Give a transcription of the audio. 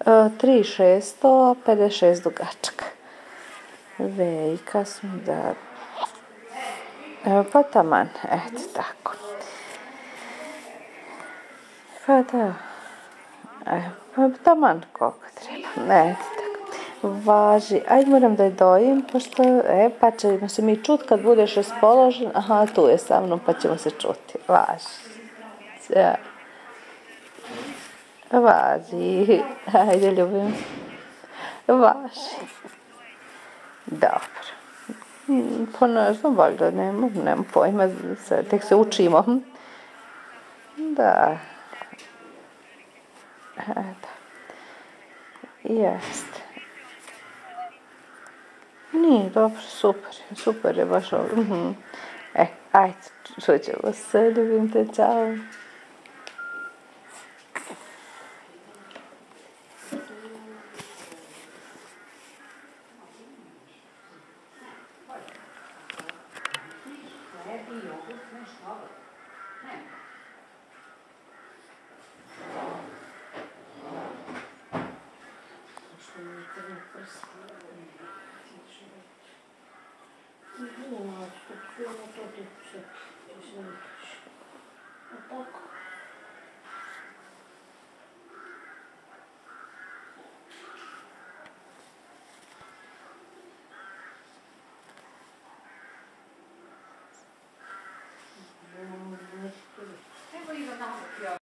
3.600, 56 dugačak. Vejka smo da... Pa taman, eto tako. Pa da. Pa taman koliko treba, eto tako. Važi, ajde moram da je dojim, pošto, pa ćemo se mi čut kad budeš raspoložen. Aha, tu je sa mnom, pa ćemo se čuti. Važi. Važi, ajde ljubim. Važi. Dobro. Pa ne znam, valjda nemam pojma, tek se učimo. Da. Eto. Jeste. Nije, dobro, super je baš ovo. Ajde, čućemo se, ljubim te, čao. No, to to